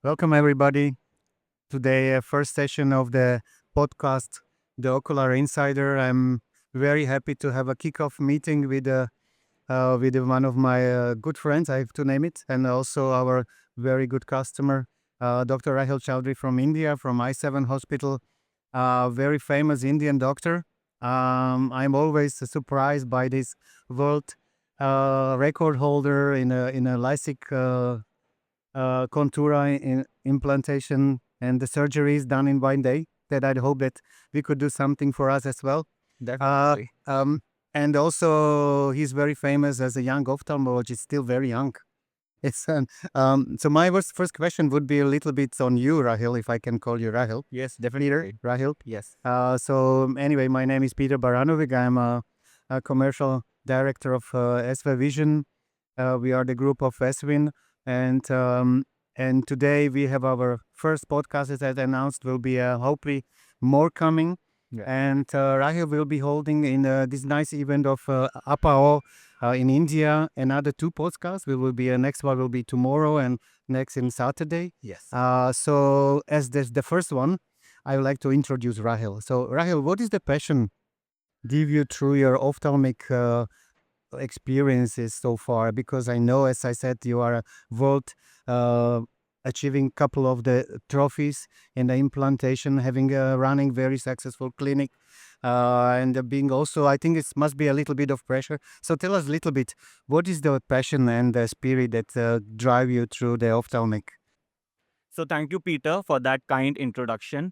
Welcome, everybody. Today, first session of the podcast, the Ocular Insider. I'm very happy to have a kickoff meeting with one of my good friends, I have to name it, and also our very good customer, Dr. Rahil Choudhary from India, from I7 Hospital, very famous Indian doctor. I'm always surprised by this world record holder in a LASIK contura implantation and the surgeries done in 1 day. That I hope that we could do something for us as well. Definitely. And also, he's very famous as a young ophthalmologist, still very young. It's so my first question would be a little bit on you, Rahil, if I can call you Rahil. Yes, Peter, definitely. Rahil. Yes. So anyway, my name is Peter Baranovic. I'm a commercial director of ESW Vision. We are the group of Eswin, and and today we have our first podcast, as I announced, will be hopefully more coming. Yeah. And Rahil will be holding in this nice event of APAO in India another two podcasts. We will be next one will be tomorrow and next in Saturday. Yes. So as this the first one, I would like to introduce Rahil. So Rahil, what is the passion give you through your ophthalmic experiences so far? Because I know, as I said, you are a world achieving couple of the trophies in the implantation, having a running very successful clinic, and being also, I think it must be a little bit of pressure. So tell us a little bit, what is the passion and the spirit that drive you through the ophthalmic? So thank you, Peter, for that kind introduction.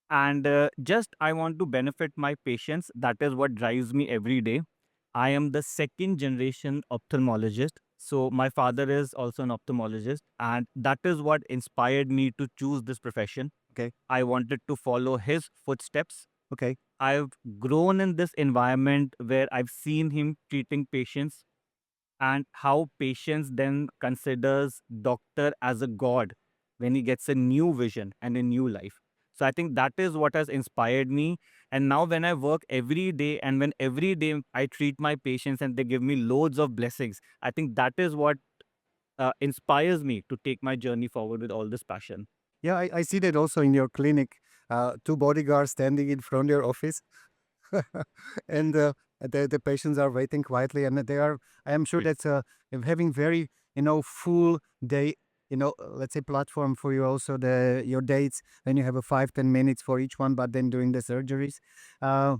And just I want to benefit my patients. That is what drives me every day. I am the second generation ophthalmologist. So my father is also an ophthalmologist, and that is what inspired me to choose this profession. Okay. I wanted to follow his footsteps. Okay. I've grown in this environment where I've seen him treating patients and how patients then considers doctor as a god when he gets a new vision and a new life. So I think that is what has inspired me. And now when I work every day and when every day I treat my patients and they give me loads of blessings, I think that is what inspires me to take my journey forward with all this passion. Yeah, I see that also in your clinic, two bodyguards standing in front of your office. And the patients are waiting quietly, and they are. I am sure that's having very full day. Let's say platform for you also the your dates when you have a 5-10 minutes for each one, but then doing the surgeries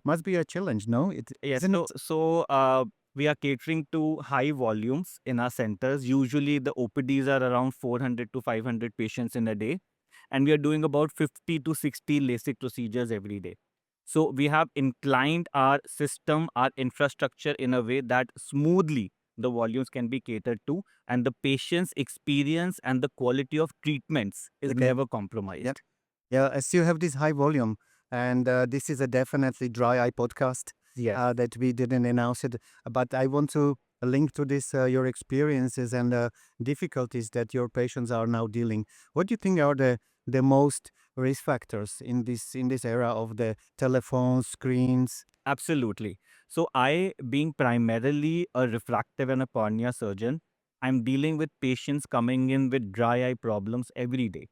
must be a challenge. No, it Yes. isn't So, it? we are catering to high volumes in our centers. Usually, the OPDs are around 400 to 500 patients in a day, and we are doing about 50 to 60 LASIK procedures every day. So, we have inclined our system, our infrastructure in a way that smoothly the volumes can be catered to, and the patient's experience and the quality of treatments is Okay. never Yep. compromised. Yeah, as you have this high volume, and this is a definitely dry eye podcast Yes. that we didn't announce it, but I want to link to this your experiences and difficulties that your patients are now dealing. What do you think are the most risk factors in this era of the telephones, screens? Absolutely. So I, being primarily a refractive and a cornea surgeon, I'm dealing with patients coming in with dry eye problems every day.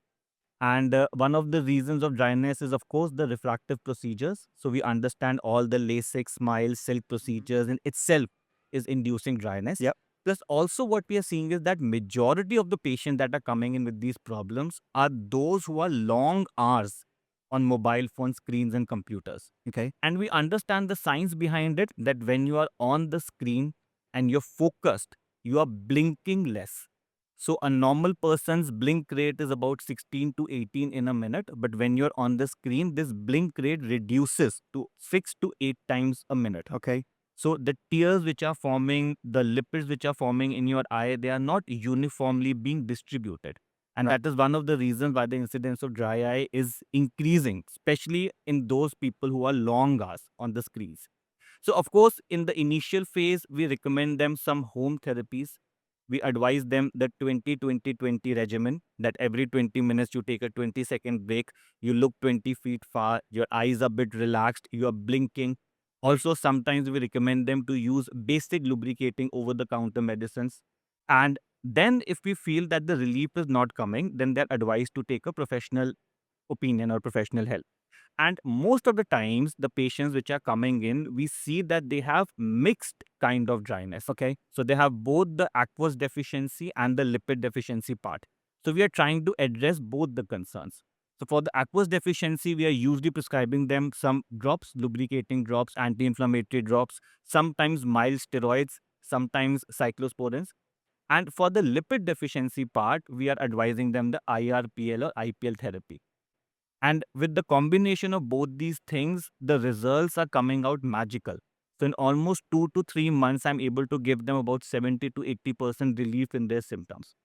And one of the reasons of dryness is, of course, the refractive procedures. So we understand all the LASIK, SMILE, silk procedures in itself is inducing dryness. Yep. Plus, also what we are seeing is that majority of the patients that are coming in with these problems are those who are long hours on mobile phone screens and computers. Okay. And we understand the science behind it, that when you are on the screen and you're focused, you are blinking less. So a normal person's blink rate is about 16 to 18 in a minute, but when you're on the screen, this blink rate reduces to 6 to 8 times a minute. Okay. So the tears which are forming, the lipids which are forming in your eye, they are not uniformly being distributed. And Right. that is one of the reasons why the incidence of dry eye is increasing, especially in those people who are long hours on the screens. So, of course, in the initial phase, we recommend them some home therapies. We advise them the 20-20-20 regimen, that every 20 minutes you take a 20-second break, you look 20 feet far, your eyes are a bit relaxed, you are blinking. Also, sometimes we recommend them to use basic lubricating over the counter medicines. And Then if we feel that the relief is not coming, then they're advised to take a professional opinion or professional help. And most of the times, the patients which are coming in, we see that they have mixed kind of dryness. Okay. So they have both the aqueous deficiency and the lipid deficiency part. So we are trying to address both the concerns. So for the aqueous deficiency, we are usually prescribing them some drops, lubricating drops, anti-inflammatory drops, sometimes mild steroids, sometimes cyclosporins. And for the lipid deficiency part, we are advising them the IRPL or IPL therapy. And with the combination of both these things, the results are coming out magical. So in almost 2 to 3 months, I'm able to give them about 70 to 80% relief in their symptoms.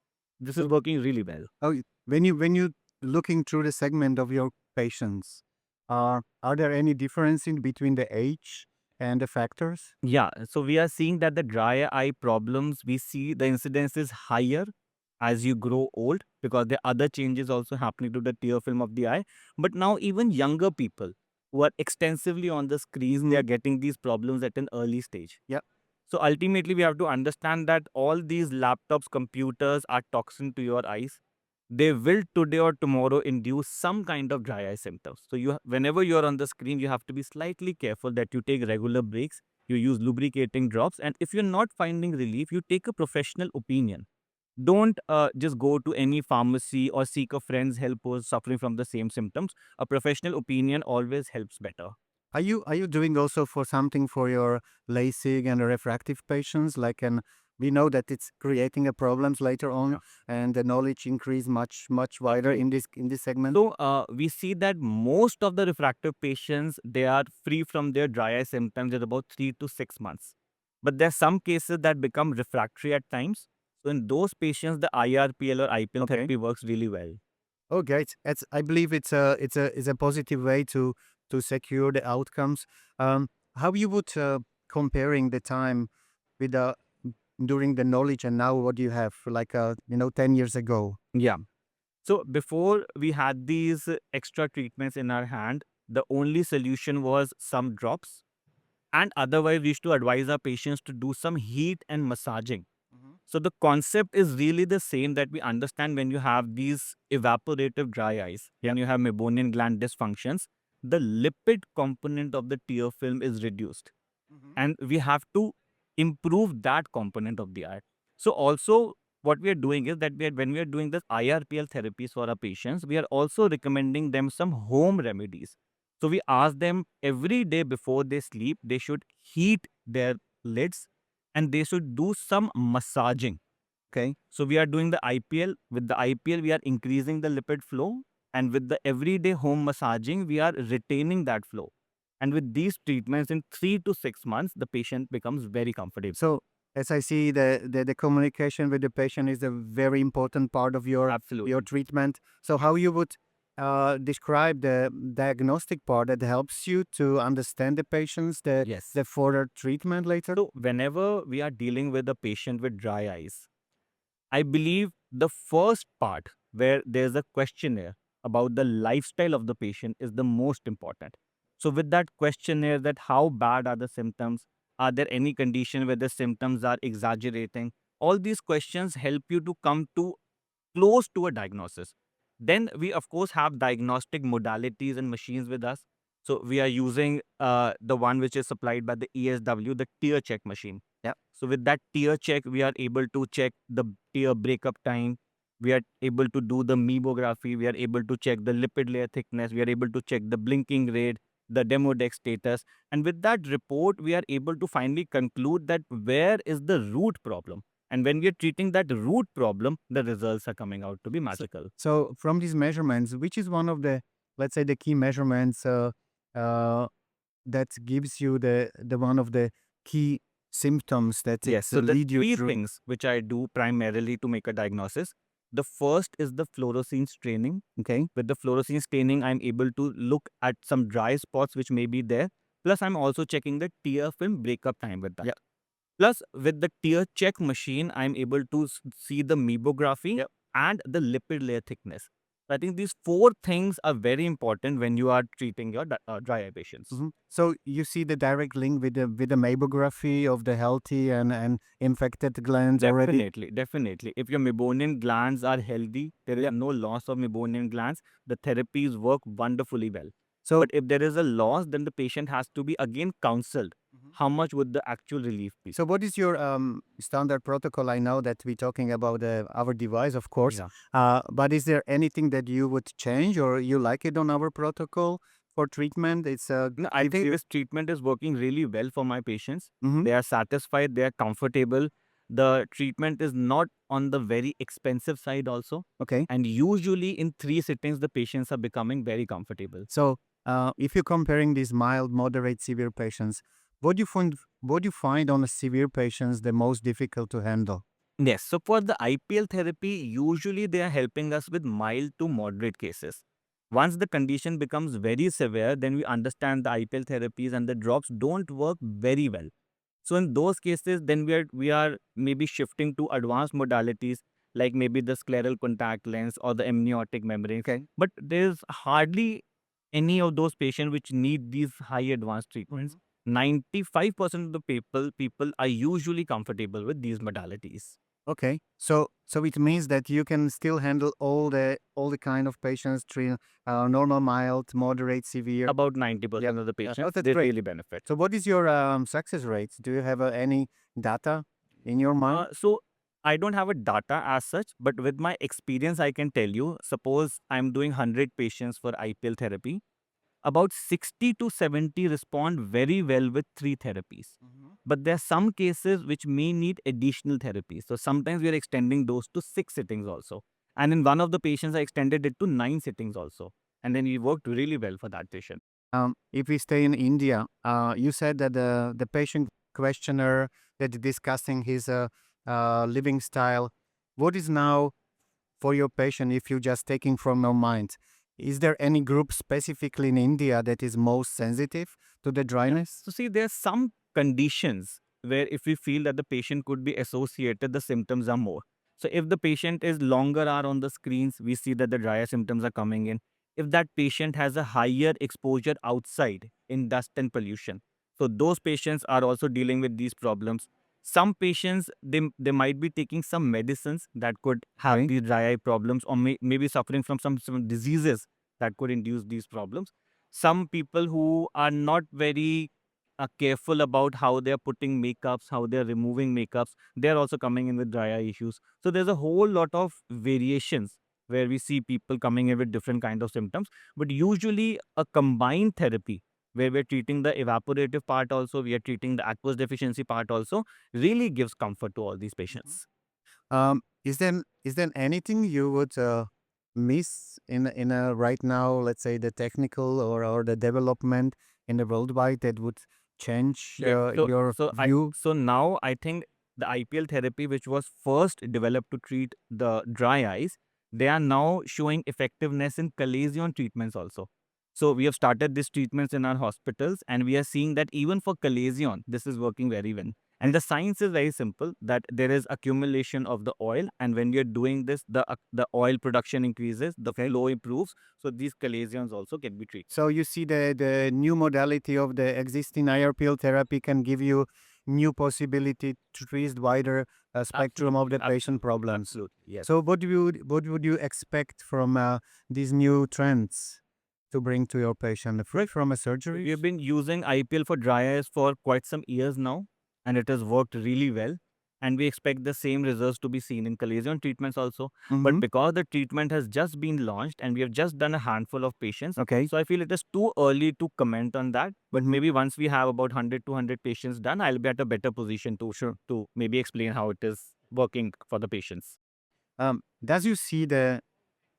This is working really well. Oh, when you looking through the segment of your patients, are there any difference in between the age and the factors? Yeah, so we are seeing that the dry eye problems, we see the incidence is higher as you grow old because there are other changes also happening to the tear film of the eye. But now even younger people who are extensively on the screens, they are getting these problems at an early stage. Yeah. So ultimately, we have to understand that all these laptops, computers are toxin to your eyes. They will today or tomorrow induce some kind of dry eye symptoms. So whenever you're on the screen, you have to be slightly careful that you take regular breaks, you use lubricating drops, and if you're not finding relief, you take a professional opinion. Don't just go to any pharmacy or seek a friend's help who's suffering from the same symptoms. A professional opinion always helps better. Are you doing also for something for your LASIK and refractive patients? Like, and we know that it's creating a problems later on, Yeah. and the knowledge increase much wider in this segment. So we see that most of the refractive patients, they are free from their dry eye symptoms in about 3 to 6 months. But there are some cases that become refractory at times. So in those patients, the IRPL or IPL Okay. therapy works really well. Oh, great! I believe it's a positive way to secure the outcomes. How you would comparing the time with the during the knowledge and now what you have like 10 years ago. Yeah. So before we had these extra treatments in our hand, the only solution was some drops. And otherwise, we used to advise our patients to do some heat and massaging. So the concept is really the same that we understand when you have these evaporative dry eyes, when you have meibomian gland dysfunctions, the lipid component of the tear film is reduced. And we have to improve that component of the eye. So also what we are doing is that when we are doing this IRPL therapies for our patients, we are also recommending them some home remedies. So we ask them every day before they sleep, they should heat their lids and they should do some massaging. Okay. So we are doing the IPL. With the IPL, we are increasing the lipid flow. And with the everyday home massaging, we are retaining that flow. And with these treatments, in 3 to 6 months, the patient becomes very comfortable. So as I see, the communication with the patient is a very important part of your Absolutely. treatment. So how you would describe the diagnostic part that helps you to understand the patients, Yes. the further treatment later? So whenever we are dealing with a patient with dry eyes, I believe the first part where there's a questionnaire about the lifestyle of the patient is the most important. So with that questionnaire, that how bad are the symptoms? Are there any condition where the symptoms are exaggerating? All these questions help you to come to close to a diagnosis. Then we, of course, have diagnostic modalities and machines with us. So we are using the one which is supplied by the ESW, the tear check machine. Yeah. So with that tear check, we are able to check the tear breakup time. We are able to do the meibography. We are able to check the lipid layer thickness. We are able to check the blinking rate, the demodex status. And with that report, we are able to finally conclude that where is the root problem. And when we are treating that root problem, the results are coming out to be magical. So from these measurements, which is one of the, let's say, the key measurements that gives you the one of the key symptoms that Yes. So the lead you three through? things which I do primarily to make a diagnosis. The first is the fluorescein staining. Okay. With the fluorescein staining, I'm able to look at some dry spots which may be there. Plus, I'm also checking the tear film breakup time with that. Yeah. Plus, with the tear check machine, I'm able to see the meibography Yep. and the lipid layer thickness. I think these four things are very important when you are treating your dry eye patients. So you see the direct link with the mammography of the healthy and infected glands already. Definitely, definitely. If your meibomian glands are healthy, there is no loss of meibomian glands, the therapies work wonderfully well. So But if there is a loss, then the patient has to be again counseled. How much would the actual relief be? So what is your standard protocol? I know that we're talking about our device, of course. But is there anything that you would change or you like it on our protocol for treatment? It's No, I gives think you- this treatment is working really well for my patients. Mhm. They are satisfied, they are comfortable. The treatment is not on the very expensive side also. Okay. And usually in 3 sittings, the patients are becoming very comfortable. So if you're comparing these mild, moderate, severe patients, what do you find on the severe patients the most difficult to handle? Yes, so for the IPL therapy, usually they are helping us with mild to moderate cases. Once the condition becomes very severe, then we understand the IPL therapies and the drops don't work very well. So in those cases, then we are maybe shifting to advanced modalities like maybe the scleral contact lens or the amniotic membrane. Okay. But there's hardly any of those patients which need these high advanced treatments. 95% of the people are usually comfortable with these modalities. Okay. So it means that you can still handle all the kind of patients, normal, mild, moderate, severe. About 90% of the Oh, patients, that's they great. really benefit. So what is your success rate? Do you have any data in your mind? So I don't have a data as such, but with my experience, I can tell you, suppose I'm doing 100 patients for IPL therapy, about 60 to 70 respond very well with 3 therapies. But there are some cases which may need additional therapies. So sometimes we are extending those to 6 sittings also. And in one of the patients, I extended it to 9 sittings also. And then we worked really well for that patient. If we stay in India, you said that the patient questionnaire that discussing his living style. What is now for your patient if you're just taking from your mind? Is there any group specifically in India that is most sensitive to the dryness? So see, there are some conditions where if we feel that the patient could be associated, the symptoms are more. So if the patient is longer hour on the screens, we see that the drier symptoms are coming in. If that patient has a higher exposure outside in dust and pollution, so those patients are also dealing with these problems. Some patients, they might be taking some medicines that could have Okay. these dry eye problems or maybe suffering from some diseases that could induce these problems. Some people who are not very careful about how they're putting makeups, how they're removing makeups, they're also coming in with dry eye issues. So there's a whole lot of variations where we see people coming in with different kind of symptoms. But usually a combined therapy where we're treating the evaporative part also, we are treating the aqueous deficiency part also, really gives comfort to all these patients. Is there anything you would miss in a right now, let's say the technical or the development in the worldwide that would change So your so I view? so now I think the IPL therapy, which was first developed to treat the dry eyes, they are now showing effectiveness in chalazion treatments also. So we have started these treatments in our hospitals, and we are seeing that even for chalazion, this is working very well. And the science is very simple that there is accumulation of the oil, and when you're doing this, the oil production increases, the flow improves. So these chalazions also can be treated. So you see the new modality of the existing IRPL therapy can give you new possibility to treat wider spectrum of the patient problems. Absolutely, yes. So what would you expect from these new trends to bring to your patient? Free from a surgery? We've been using IPL for dry eyes for quite some years now, and it has worked really well. And we expect the same results to be seen in chalazion treatments also. But because the treatment has just been launched and we have just done a handful of patients, Okay. so I feel it is too early to comment on that. But Mhm. maybe once we have about 100, 200 patients done, I'll be at a better position to maybe explain how it is working for the patients. Does you see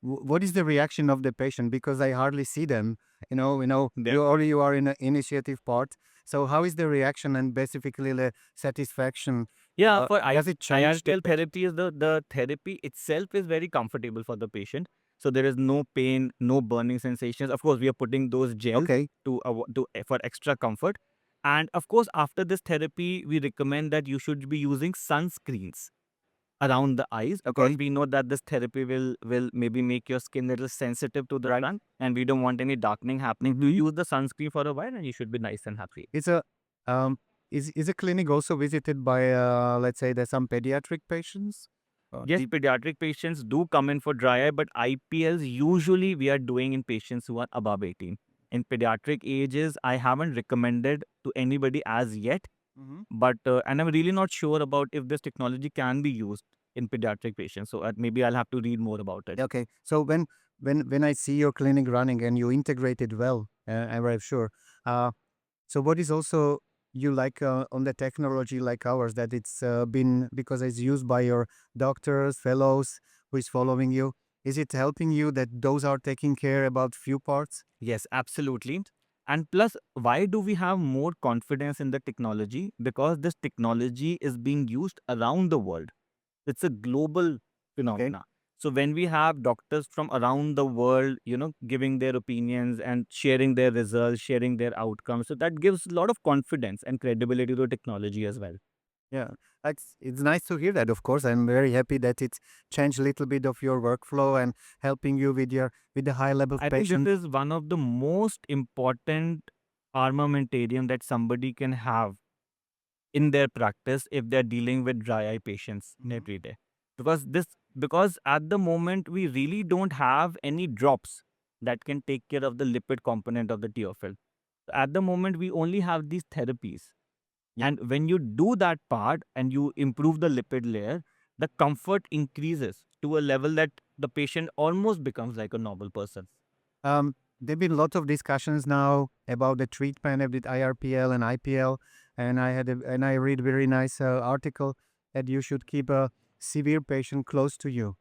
what is the reaction of the patient? Because I hardly see them. Yeah. You are in the initiative part. So how is the reaction and specifically the satisfaction? Yeah, for Does it change the IRTL therapy is the therapy itself is very comfortable for the patient. So there is no pain, no burning sensations. Of course, we are putting those gels Okay. for extra comfort. And of course, after this therapy, we recommend that you should be using sunscreens. around the eyes. Okay. Because we know that this therapy will maybe make your skin a little sensitive to the sun, and we don't want any darkening happening. You use the sunscreen for a while, and you should be nice and happy. It's a is a clinic also visited by let's say there's some pediatric patients? Yes, pediatric patients do come in for dry eye, but IPLs usually we are doing in patients who are above 18. In pediatric ages, I haven't recommended to anybody as yet, Mhm. but and I'm really not sure about if this technology can be used in pediatric patients. So maybe I'll have to read more about it. Okay. So when I see your clinic running and you integrate it well, I'm very sure. So what is also you like on the technology like ours that it's been because it's used by your doctors, fellows who is following you. Is it helping you that those are taking care about few parts? Yes, absolutely. And plus, why do we have more confidence in the technology? Because this technology is being used around the world. It's a global phenomena. So when we have doctors from around the world, giving their opinions and sharing their results, sharing their outcomes, so that gives a lot of confidence and credibility to technology as well. Yeah, it's nice to hear that. Of course, I'm very happy that it's changed a little bit of your workflow and helping you with the high level I think patient. this is one of the most important armamentarium that somebody can have in their practice if they're dealing with dry eye patients every day. Because at the moment we really don't have any drops that can take care of the lipid component of the tear film. At the moment we only have these therapies. Yeah. And when you do that part and you improve the lipid layer, the comfort increases to a level that the patient almost becomes like a normal person. There've been a lot of discussions now about the treatment of the IRPL and IPL, and and I read very nice article that you should keep a severe patient close to you,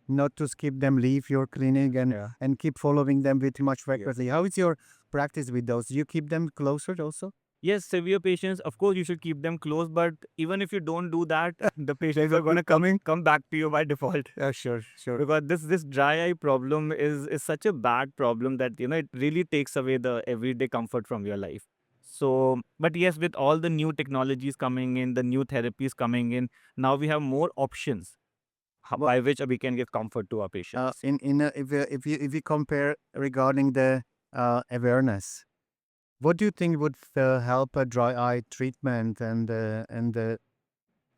not to skip them, leave your clinic, and keep following them with much frequently. How is your practice with those? Do you keep them closer also? Yes, severe patients, of course, you should keep them close, but even if you don't do that, the patients will are going to keep coming? come back to you by default. Sure, sure. Because this dry eye problem is such a bad problem that it really takes away the everyday comfort from your life. So, but yes, with all the new technologies coming in, the new therapies coming in, now we have more options Well, by which we can give comfort to our patients. if you compare regarding the awareness, what do you think would help a dry eye treatment and the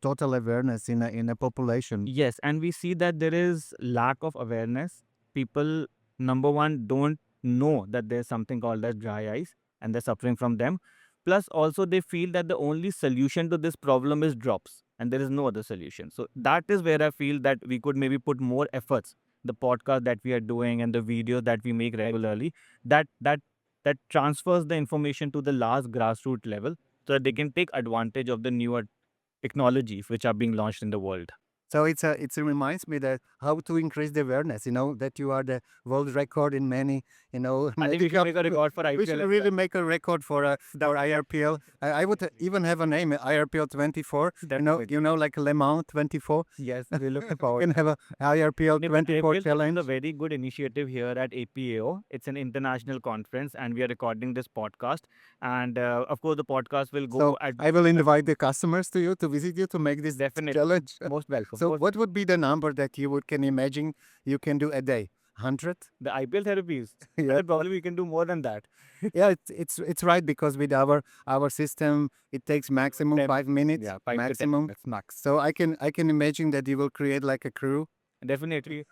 total awareness in a population? Yes, and we see that there is lack of awareness. People, number one, don't know that there's something called as dry eyes and they're suffering from them. Plus, also, they feel that the only solution to this problem is drops and there is no other solution. So, that is where I feel that we could maybe put more efforts. The podcast that we are doing and the videos that we make regularly, that transfers the information to the last grassroots level so that they can take advantage of the newer technologies which are being launched in the world. So it reminds me that how to increase the awareness. You know that you are the world record in many. I think we should make a record for We IPL should as really well. make a record for IRPL. I would even have a name, IRPL 24. Like Le Mans 24. Yes, we look We forward. can have a IRPL No, but 24 IPL is challenge. a very good initiative here at APAO. It's an international conference, and we are recording this podcast. And of course, the podcast will go So at I will invite the customers to you to visit you to make this definitely challenge. most welcome. So what would be the number that you would can imagine you can do a day? 100? The IPL therapies, Yeah. probably we can do more than that. Yeah, it's right because with our system it takes maximum 5 minutes. Yeah, 5 to 10 maximum. minutes max. So I can imagine that you will create like a crew. Definitely,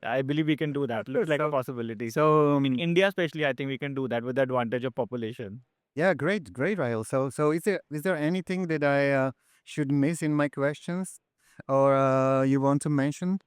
I believe we can do that. Looks like a possibility. So In India, especially, I think we can do that with the advantage of population. yeah, great, Rahil. So is there anything that I should miss in my questions, or you want to mention?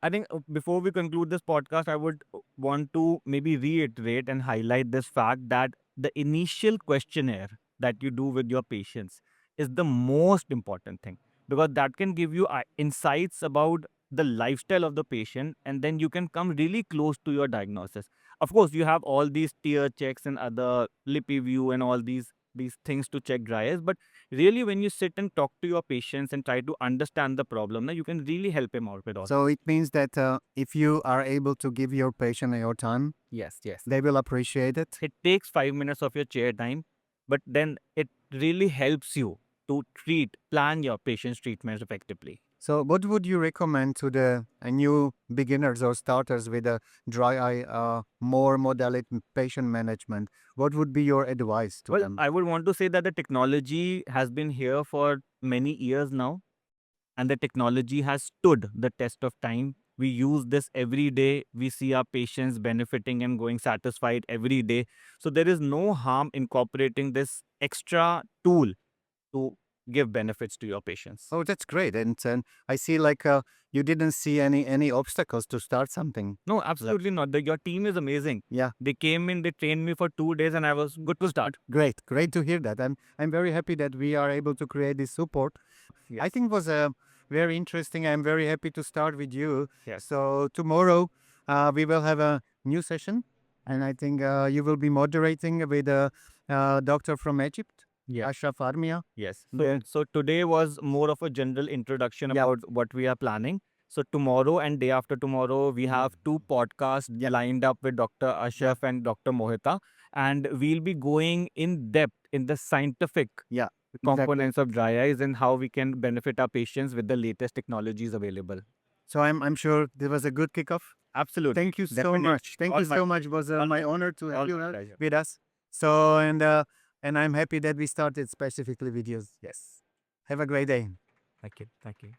I think before we conclude this podcast, I would want to maybe reiterate and highlight this fact that the initial questionnaire that you do with your patients is the most important thing because that can give you insights about the lifestyle of the patient and then you can come really close to your diagnosis. Of course, you have all these tear checks and other lippy view and all these things to check dry eyes, but really when you sit and talk to your patients and try to understand the problem, now you can really help him out with all. So it means that if you are able to give your patient your time, Yes, yes. they will appreciate it. It takes 5 minutes of your chair time, but then it really helps you to plan your patient's treatments effectively. So, what would you recommend to the new beginners or starters with a dry eye, more modality patient management? What would be your advice to Well, them? I would want to say that the technology has been here for many years now, and the technology has stood the test of time. We use this every day. We see our patients benefiting and going satisfied every day. So there is no harm incorporating this extra tool to give benefits to your patients. Oh, that's great. And I see like you didn't see any obstacles to start something. No, absolutely not. Your team is amazing. Yeah. They came in, they trained me for 2 days, and I was good to start. Great to hear that. I'm very happy that we are able to create this support. I Yes. think it was very interesting. I'm very happy to start with you. Yes. So tomorrow we will have a new session, and I think you will be moderating with a doctor from Egypt, Yeah. Ashraf Armia. Yes. Yeah. So today was more of a general introduction Yeah. about what we are planning. So tomorrow and day after tomorrow, we have two podcasts Yeah. lined up with Dr. Ashraf and Dr. Mohita, and we'll be going in depth in the scientific Yeah, components of dry eyes and how we can benefit our patients with the latest technologies available. So I'm sure there was a good kickoff. Absolutely. Thank you so Definitely. much. Thank All you my so much. It was all my my honor to all have you my pleasure. with us. So and I'm happy that we started specifically with you. Yes. Have a great day. Thank you. Thank you.